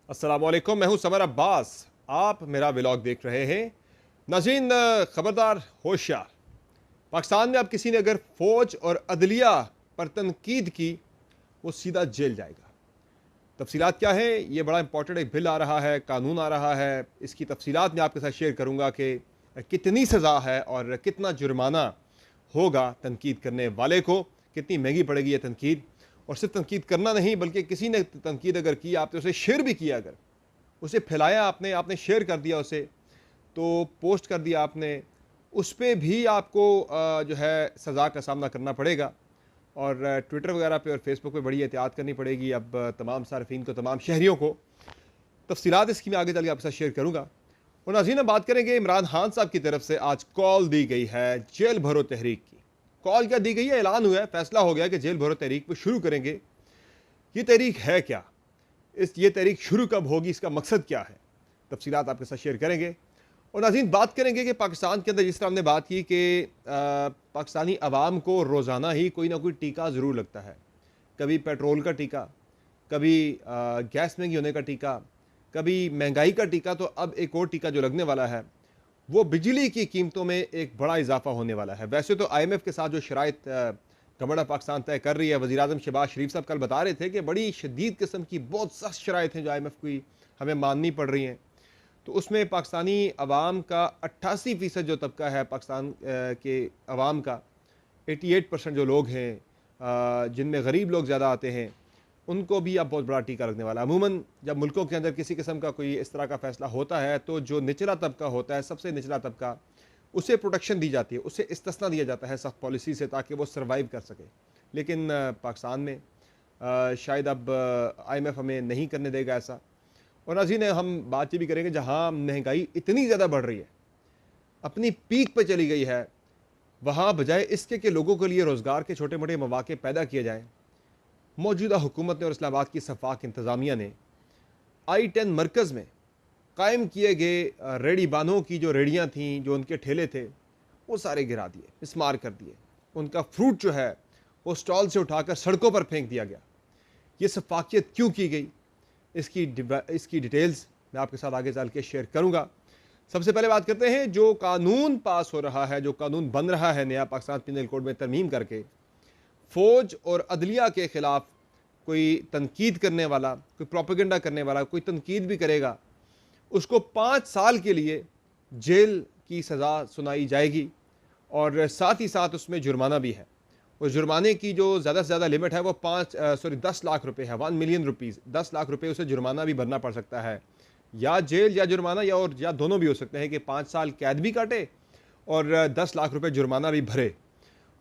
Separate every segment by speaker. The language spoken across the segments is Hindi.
Speaker 1: अस्सलाम वालेकुम, मैं हूं समर अब्बास। आप मेरा व्लॉग देख रहे हैं। नाज़रीन, ख़बरदार, होशियार। पाकिस्तान में अब किसी ने अगर फ़ौज और अदलिया पर तनकीद की, वो सीधा जेल जाएगा। तफसीलात क्या है? ये बड़ा इंपॉर्टेंट एक बिल आ रहा है, कानून आ रहा है। इसकी तफसीलात मैं आपके साथ शेयर करूँगा कि कितनी सज़ा है और कितना जुर्माना होगा तनकीद करने वाले को, कितनी महंगी पड़ेगी ये तनकीद। और सिर्फ तनकीद करना नहीं, बल्कि किसी ने तनकीद अगर की, आपने उसे शेयर भी किया, अगर उसे फैलाया, आपने आपने शेयर कर दिया उसे, तो पोस्ट कर दिया आपने, उस पे भी आपको जो है सज़ा का सामना करना पड़ेगा। और ट्विटर वगैरह पे और फेसबुक पे बड़ी एहतियात करनी पड़ेगी अब तमाम सार्फिन को, तमाम शहरियों को। तफसीलात इसकी मैं आगे चल के आपके साथ शेयर करूँगा। और नाज़रीन, हम बात करेंगे इमरान खान साहब की तरफ से आज कॉल दी गई है जेल भरो तहरीक की। कॉल क्या दी गई है? ऐलान हुआ है, फैसला हो गया कि जेल भरो तहरीक वो शुरू करेंगे। ये तहरीक है क्या? ये तहरीक शुरू कब होगी? इसका मकसद क्या है? तफसीलात आपके साथ शेयर करेंगे। और नाज़रीन, बात करेंगे कि पाकिस्तान के अंदर जिस तरह हमने बात की कि पाकिस्तानी अवाम को रोज़ाना ही कोई ना कोई टीका ज़रूर लगता है। कभी पेट्रोल का टीका, कभी गैस महंगी होने का टीका, कभी महंगाई का टीका। तो अब एक और टीका जो लगने वाला है, वो बिजली की कीमतों में एक बड़ा इजाफा होने वाला है। वैसे तो IMF के साथ जो शराइत गवर्नमेंट ऑफ पाकिस्तान तय कर रही है, वज़ीर आज़म शहबाज शरीफ साहब कल बता रहे थे कि बड़ी शदीद किस्म की बहुत सख्त शराइत हैं जो IMF की हमें माननी पड़ रही हैं। तो उसमें पाकिस्तानी अवाम का 88% जो तबका है पाकिस्तान के अवाम का, 88% जो लोग हैं, जिनमें गरीब लोग ज़्यादा आते हैं, उनको भी अब बहुत बड़ा टीका लगने वाला है। अमूमन जब मुल्कों के अंदर किसी किस्म का कोई इस तरह का फैसला होता है, तो जो निचला तबका होता है, सबसे निचला तबका, उसे प्रोटेक्शन दी जाती है, उसे इस्तिस्ना दिया जाता है सख्त पॉलिसी से, ताकि वो सर्वाइव कर सके। लेकिन पाकिस्तान में शायद अब IMF हमें नहीं करने देगा ऐसा। और नाज़रीन, हम बात ये भी करेंगे, जहाँ महंगाई इतनी ज़्यादा बढ़ रही है, अपनी पीक पे चली गई है, वहाँ बजाय इसके कि लोगों के लिए रोज़गार के छोटे मोटे मौके पैदा किए जाएँ, मौजूदा हुकूमत ने और इस्लामाबाद की सफाक इंतज़ामिया ने I-10 मरकज़ में कायम किए गए रेडी बानों की जो रेडियाँ थीं, जो उनके ठेले थे, वो सारे गिरा दिए, मिसमार कर दिए। उनका फ्रूट जो है वो स्टॉल से उठाकर सड़कों पर फेंक दिया गया। ये सफाकियत क्यों की गई? इसकी डिटेल्स मैं आपके साथ आगे चल के शेयर करूँगा। सबसे पहले बात करते हैं, जो कानून पास हो रहा है, जो कानून बन रहा है नया पाकिस्तान पिनल कोड में तरमीम करके, फ़ौज और अदलिया के ख़िलाफ़ कोई तनकीद करने वाला, कोई प्रोपेगेंडा करने वाला, कोई तनकीद भी करेगा, उसको 5 साल के लिए जेल की सज़ा सुनाई जाएगी। और साथ ही साथ उसमें जुर्माना भी है। उस जुर्माने की जो ज़्यादा से ज़्यादा लिमिट है वो 10 लाख रुपए है, 1 मिलियन रुपीज़। 10 लाख रुपए उसे जुर्माना भी भरना पड़ सकता है, या जेल या जुर्माना, या दोनों भी हो सकते हैं कि 5 साल कैद भी काटे और 10 लाख रुपए जुर्माना भी भरे।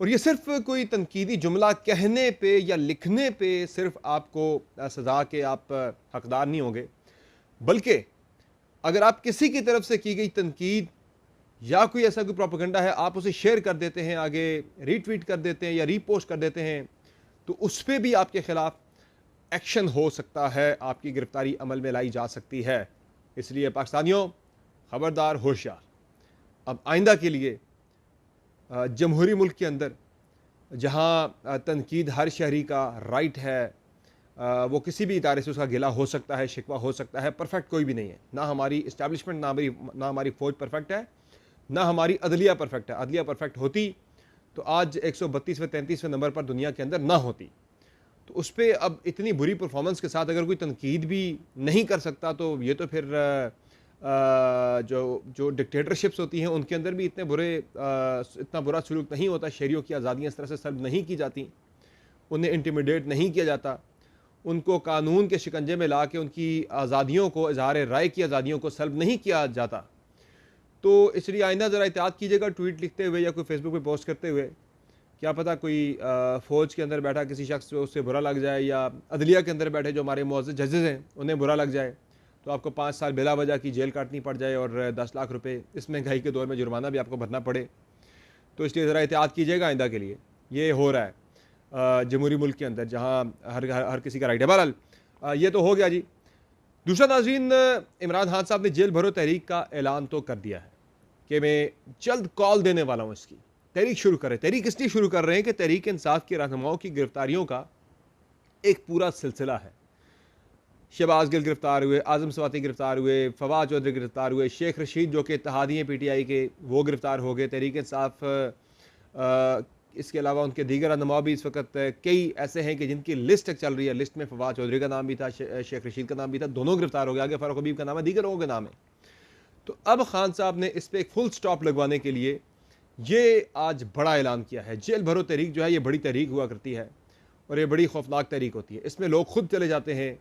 Speaker 1: और ये सिर्फ कोई तनकीदी जुमला कहने पे या लिखने पे सिर्फ आपको सज़ा के आप हकदार नहीं होंगे, बल्कि अगर आप किसी की तरफ से की गई तनकीद या कोई ऐसा कोई प्रोपेगेंडा है, आप उसे शेयर कर देते हैं, आगे रीट्वीट कर देते हैं या रीपोस्ट कर देते हैं, तो उस पर भी आपके खिलाफ एक्शन हो सकता है, आपकी गिरफ्तारी अमल में लाई जा सकती है। इसलिए पाकिस्तानियों, खबरदार, होशियार। अब आइंदा के लिए जमहूरी मुल्क के अंदर, जहाँ तनकीद हर शहरी का राइट है, वो किसी भी इदारे से उसका गिला हो सकता है, शिकवा हो सकता है। परफेक्ट कोई भी नहीं है, ना हमारी इस्टेब्लिशमेंट, ना हमारी फ़ौज परफेक्ट है, ना हमारी अदलिया परफेक्ट है। अदलिया परफेक्ट होती तो आज 132वें 33वें नंबर पर दुनिया के अंदर ना होती। तो उस पर अब इतनी बुरी परफॉर्मेंस के साथ अगर कोई तनकीद भी नहीं कर सकता, तो ये तो फिर जो जो डिक्टेटरशिप्स होती हैं उनके अंदर भी इतना बुरा सलूक नहीं होता। शहरियों की आज़ादियाँ इस तरह से सल्ब नहीं की जाती, उन्हें इंटिमिडेट नहीं किया जाता, उनको कानून के शिकंजे में ला के उनकी आज़ादियों को, इज़हार राय की आज़ादियों को सल्ब नहीं किया जाता। तो इसलिए आइंदा ज़रा एहतियात कीजिएगा ट्वीट लिखते हुए या कोई फेसबुक पे पोस्ट करते हुए। क्या पता कोई फ़ौज के अंदर बैठा किसी शख्स को उससे बुरा लग जाए, या अदलिया के अंदर बैठे जो हमारे मुअज़्ज़ज़ जजेज़ हैं उन्हें बुरा लग जाए, तो आपको 5 साल बिला वजह की जेल काटनी पड़ जाए और 10 लाख रुपए इस महंगाई के दौर में जुर्माना भी आपको भरना पड़े। तो इसलिए ज़रा एहतियात कीजिएगा आइंदा के लिए। ये हो रहा है जमहूरी मुल्क के अंदर, जहाँ हर किसी का राइट है। बहरहाल, ये तो हो गया जी। दूसरा नाज़रीन, इमरान खान साहब ने जेल भरो तहरीक का ऐलान तो कर दिया है कि मैं जल्द कॉल देने वाला हूँ, इसकी तहरीक शुरू करें। तहरीक इसलिए शुरू कर रहे हैं कि तहरीक इंसाफ के रहनुमाओं की गिरफ्तारियों का एक पूरा सिलसिला है। शहबाज गिल गिरफ्तार हुए, आज़म स्वाति गिरफ्तार हुए, फवाद चौधरी गिरफ्तार हुए, शेख रशीद जो कि इत्तेहादी हैं PTI के, वो गिरफ्तार हो गए। तहरीक इंसाफ इसके अलावा उनके दीगर रहनुमा भी इस वक्त कई ऐसे हैं कि जिनकी लिस्ट चल रही है। लिस्ट में फवाद चौधरी का नाम भी था, शेख रशीद का नाम भी था, दोनों गिरफ्तार हो गए। आगे फ़ारूक हबीब का नाम है, दीगर लोगों के नाम है। तो अब खान साहब ने इस पर एक फुल स्टॉप लगवाने के लिए ये आज बड़ा ऐलान किया है। जेल भरो तहरीक जो है, ये बड़ी तहरीक हुआ करती है और ये बड़ी खौफनाक तहरीक होती है। इसमें लोग खुद चले जाते हैं,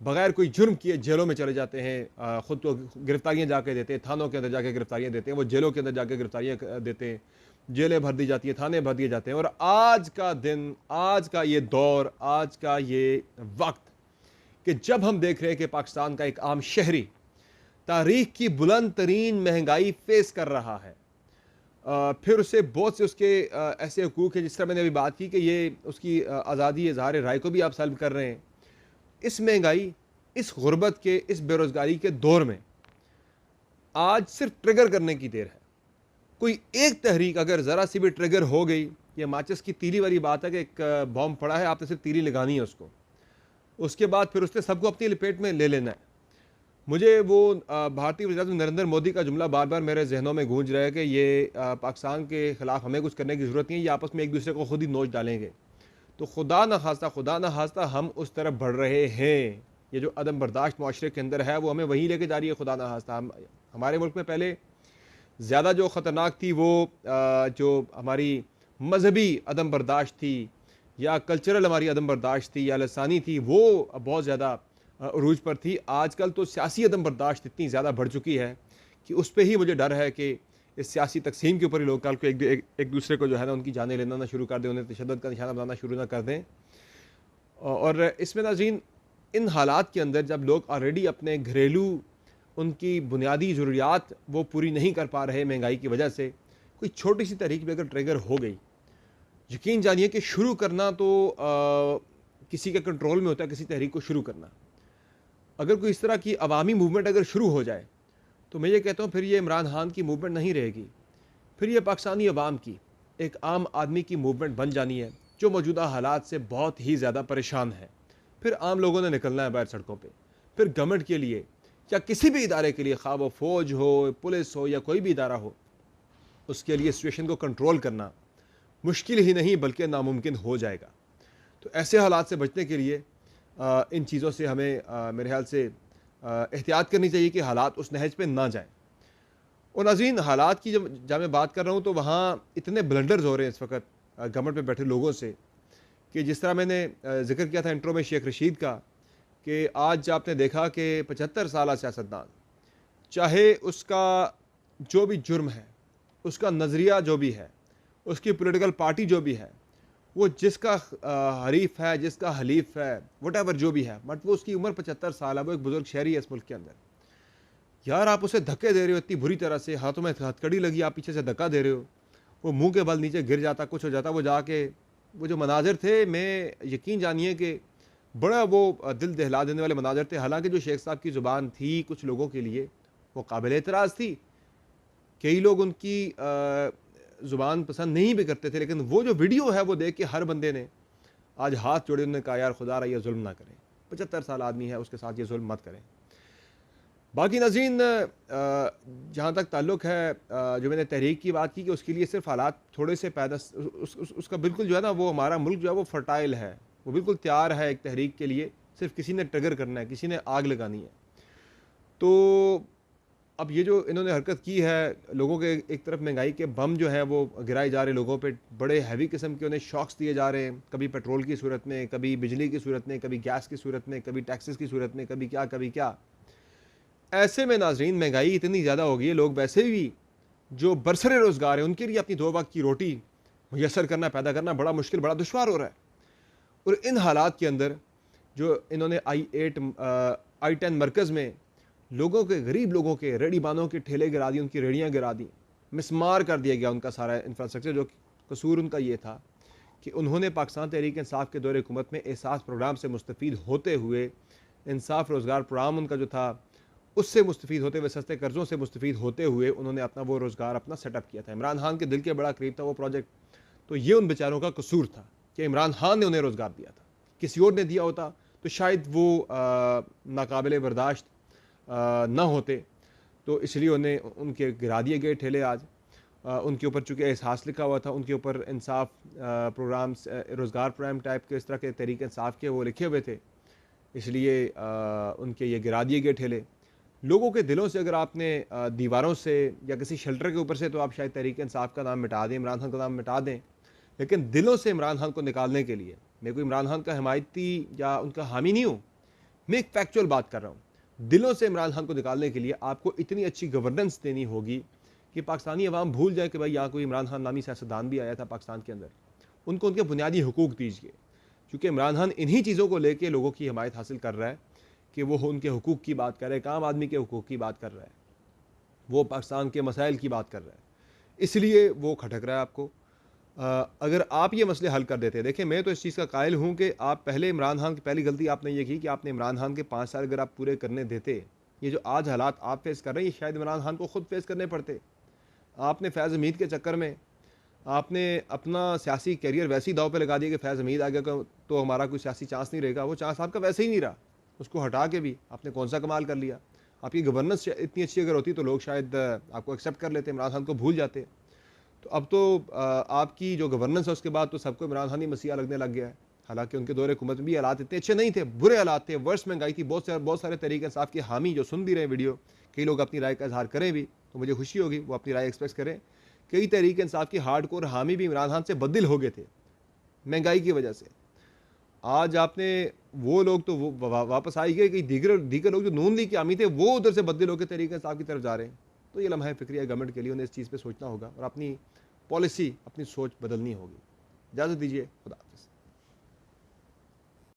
Speaker 1: बगैर कोई जुर्म किए जेलों में चले जाते हैं, ख़ुद को गिरफ्तारियाँ जाके देते हैं, थानों के अंदर जाके गिरफ्तारियाँ देते हैं, वो जेलों के अंदर जाके गिरफ्तारियाँ देते हैं, जेलें भर दी जाती है, थाने भर दिए जाते हैं। और आज का दिन, आज का ये दौर, आज का ये वक्त कि जब हम देख रहे हैं कि पाकिस्तान का एक आम शहरी तारीख की बुलंद तरीन महंगाई फेस कर रहा है, फिर उसे बहुत से उसके ऐसे हकूक़ हैं, जिस तरह मैंने अभी बात की कि ये उसकी आज़ादी इज़हार राय को भी आप सल्ब कर रहे हैं। इस महंगाई, इस गुर्बत के, इस बेरोज़गारी के दौर में आज सिर्फ ट्रिगर करने की देर है। कोई एक तहरीक अगर ज़रा सी भी ट्रिगर हो गई, ये माचिस की तीली वाली बात है कि एक बॉम्ब पड़ा है, आपने सिर्फ तीली लगानी है उसको, उसके बाद फिर उसने सबको अपनी लपेट में ले लेना है। मुझे वो भारतीय वज़ीर-ए-आज़म नरेंद्र मोदी का जुमला बार बार मेरे जहनों में गूंज रहा है कि ये पाकिस्तान के ख़िलाफ़ हमें कुछ करने की ज़रूरत नहीं है, ये आपस में एक दूसरे को खुद ही नोच डालेंगे। तो खुदा न खास्ता हम उस तरफ बढ़ रहे हैं। ये जो अदम बर्दाश्त माशरे के अंदर है, वो हमें वहीं लेके जा रही है। खुदा न खास्ता हमारे मुल्क में पहले ज़्यादा जो ख़तरनाक थी वो जो हमारी मजहबी अदम बर्दाश्त थी, या कल्चरल हमारी अदम बर्दाश्त थी, या लसानी थी, वो बहुत ज़्यादा अरूज पर थी। आजकल तो सियासी अदम बर्दाश्त इतनी ज़्यादा बढ़ चुकी है कि उस पर ही मुझे डर है कि इस सियासी तकसीम के ऊपर ही लोग कल को एक दूसरे को जो है ना, उनकी जानें लेना ना शुरू कर दें, उन्हें तशद्दुद का निशाना बनाना शुरू ना कर दें। और इसमें नाज़रीन, इन हालात के अंदर जब लोग ऑलरेडी अपने घरेलू उनकी बुनियादी ज़रूरियात वो पूरी नहीं कर पा रहे महंगाई की वजह से, कोई छोटी सी तहरीक भी अगर ट्रिगर हो गई, यकीन जानिए कि शुरू करना तो किसी के कंट्रोल में होता है, किसी तहरीक को शुरू करना। अगर कोई इस तरह की अवामी मूवमेंट अगर शुरू हो जाए, तो मैं ये कहता हूँ फिर ये इमरान खान की मूवमेंट नहीं रहेगी, फिर ये पाकिस्तानी अवाम की, एक आम आदमी की मूवमेंट बन जानी है, जो मौजूदा हालात से बहुत ही ज़्यादा परेशान है। फिर आम लोगों ने निकलना है बाहर सड़कों पे। फिर गवर्नमेंट के लिए या किसी भी इदारे के लिए, खा वो फ़ौज हो, पुलिस हो, या कोई भी इदारा हो, उसके लिए सिचुएशन को कंट्रोल करना मुश्किल ही नहीं बल्कि नामुमकिन हो जाएगा। तो ऐसे हालात से बचने के लिए इन चीज़ों से हमें मेरे ख्याल से एहतियात करनी चाहिए कि हालात उस नहज पे ना जाएं। और नाज़रीन, हालात की जब मैं बात कर रहा हूँ, तो वहाँ इतने ब्लंडर्स हो रहे हैं इस वक्त गवर्नमेंट में बैठे लोगों से, कि जिस तरह मैंने जिक्र किया था इंट्रो में शेख रशीद का, कि आज आपने देखा कि 75 साला सियासतदान, चाहे उसका जो भी जुर्म है, उसका नज़रिया जो भी है, उसकी पॉलिटिकल पार्टी जो भी है, वो जिसका हरीफ है, जिसका हलीफ है, वटेवर जो भी है, बट वो उसकी उम्र 75 साल है, वो एक बुजुर्ग शहरी है इस मुल्क के अंदर। यार, आप उसे धक्के दे रहे हो इतनी बुरी तरह से, हाथों में हथकड़ी लगी, आप पीछे से धक्का दे रहे हो, वो मुंह के बल नीचे गिर जाता, कुछ हो जाता। वो जाके वो जो मनाजिर थे, मैं यकीन जानिए कि बड़ा वो दिल दहला देने वाले मनाजिर थे। हालांकि जो शेख साहब की ज़ुबान थी कुछ लोगों के लिए वो काबिल एतराज़ थी, कई लोग उनकी ज़ुबान पसंद नहीं भी करते थे, लेकिन वो जो वीडियो है वो देख के हर बंदे ने आज हाथ जोड़े, उन्होंने कहा यार खुदा रहा ये जुल्म ना करें, 75 साल आदमी है, उसके साथ ये जुल्म मत करें। बाकी नाज़रीन, जहाँ तक ताल्लुक़ है जो मैंने तहरीक की बात की कि उसके लिए सिर्फ हालात थोड़े से पैदा उसका बिल्कुल जो है ना, वो हमारा मुल्क जो है वो फर्टाइल है, वो बिल्कुल तैयार है एक तहरीक के लिए। सिर्फ किसी ने ट्रिगर करना है, किसी ने आग लगानी है। तो अब ये जो इन्होंने हरकत की है, लोगों के एक तरफ महंगाई के बम जो है वो गिराए जा रहे हैं लोगों पे, बड़े हैवी किस्म के उन्हें शॉक्स दिए जा रहे हैं, कभी पेट्रोल की सूरत में, कभी बिजली की सूरत में, कभी गैस की सूरत में, कभी टैक्सेस की सूरत में, कभी क्या। ऐसे में नाजरीन, महंगाई इतनी ज़्यादा हो गई है, लोग वैसे भी जो बरसरे रोज़गार है उनके लिए अपनी 2 वक्त की रोटी मुयसर करना, पैदा करना बड़ा मुश्किल, बड़ा दुश्वार हो रहा है। और इन हालात के अंदर जो इन्होंने I10 मरकज़ में लोगों के, गरीब लोगों के, रेहड़ीबानों के ठेले गिरा दिए, उनकी रेहड़ियाँ गिरा दी, मिसमार कर दिया गया उनका सारा इंफ्रास्ट्रक्चर। जो कसूर उनका ये था कि उन्होंने पाकिस्तान तहरीक इंसाफ के दौरे हुकूमत में एहसास प्रोग्राम से मुस्तफ़ीद होते हुए, इंसाफ रोज़गार प्रोग्राम उनका जो था उससे मुस्तफ़ीद होते हुए, सस्ते कर्ज़ों से मुस्तफ़ीद होते हुए उन्होंने अपना वो रोज़गार अपना सेटअप किया था। इमरान खान के दिल के बड़ा करीब था वो प्रोजेक्ट। तो ये उन बेचारों का कसूर था कि इमरान खान ने उन्हें रोज़गार दिया था। किसी और ने दिया होता तो शायद वो नाकाबिले बर्दाश्त ना होते, तो इसलिए उन्हें उनके गिरा दिए गए ठेले आज। उनके ऊपर चूँकि एहसास लिखा हुआ था, उनके ऊपर इंसाफ प्रोग्राम्स, रोज़गार प्रोग्राम टाइप के इस तरह के तहरीक इंसाफ के वो लिखे हुए थे, इसलिए उनके ये गिरा दिए गए ठेले। लोगों के दिलों से अगर आपने दीवारों से या किसी शेल्टर के ऊपर से तो आप शायद तहरीक इंसाफ का नाम मिटा दें, इमरान खान का नाम मिटा दें, लेकिन दिलों से इमरान खान को निकालने के लिए, मैं कोई इमरान खान का हिमायती या उनका हामी नहीं हूँ, मैं एक फैक्चुअल बात कर रहा हूँ। दिलों से इमरान खान को निकालने के लिए आपको इतनी अच्छी गवर्नेंस देनी होगी कि पाकिस्तानी अवाम भूल जाए कि भाई यहाँ कोई इमरान खान नामी सियासतदान भी आया था पाकिस्तान के अंदर। उनको उनके बुनियादी हुकूक दीजिए, क्योंकि इमरान खान इन्हीं चीज़ों को लेके लोगों की हिमायत हासिल कर रहा है कि वो उनके हुकूक की बात कर रहे हैं, आम आदमी के हुकूक की बात कर रहा है, वो पाकिस्तान के मसाइल की बात कर रहा है, इसलिए वो खटक रहा है आपको। अगर आप ये मसले हल कर देते हैं, देखिए मैं तो इस चीज़ का कायल हूँ कि आप पहले इमरान खान की पहली गलती आपने ये की कि आपने इमरान खान के 5 साल अगर आप पूरे करने देते, ये जो आज हालात आप फेस कर रहे हैं ये शायद इमरान खान को खुद फेस करने पड़ते। आपने फैज़ हमीद के चक्कर में आपने अपना सियासी करियर वैसे ही दाव पे लगा दिया कि फैज़ हमीद आ गया तो हमारा कोई सियासी चांस नहीं रहेगा। वो चांस आपका वैसे ही नहीं रहा, उसको हटा के भी आपने कौन सा कमाल कर लिया। आपकी गवर्नेंस इतनी अच्छी अगर होती तो लोग शायद आपको एक्सेप्ट कर लेते, इमरान खान को भूल जाते। तो अब तो आपकी जो गवर्नेंस है उसके बाद तो सबको इमरान खान ही मसीहा लगने लग गया है। हालांकि उनके दौरे हुकूमत में भी हालात इतने अच्छे नहीं थे, बुरे हालात थे, वर्ष महंगाई थी, बहुत सारे तरीके इंसाफ के हामी जो सुन भी रहे वीडियो, कई लोग अपनी राय का इजहार करें भी, तो मुझे खुशी होगी वो अपनी राय एक्सप्रेस करें। कई तहरीक इंसाफ की हार्ड कोर हामी भी इमरान खान से बददिल हो गए थे महंगाई की वजह से। आज आपने वो लोग तो वो वापस आई गए कि दीगर लोग जो नून लीग के हामी थे वो उधर से बददिल होकर तहरीक इंसाफ की तरफ जा रहे हैं। तो ये लम्हा फ़िक्रिया गवर्नमेंट के लिए, उन्हें इस चीज़ पर सोचना होगा और अपनी पॉलिसी, अपनी सोच बदलनी होगी। इजाज़त दीजिए, खुदा हाफ़िज़।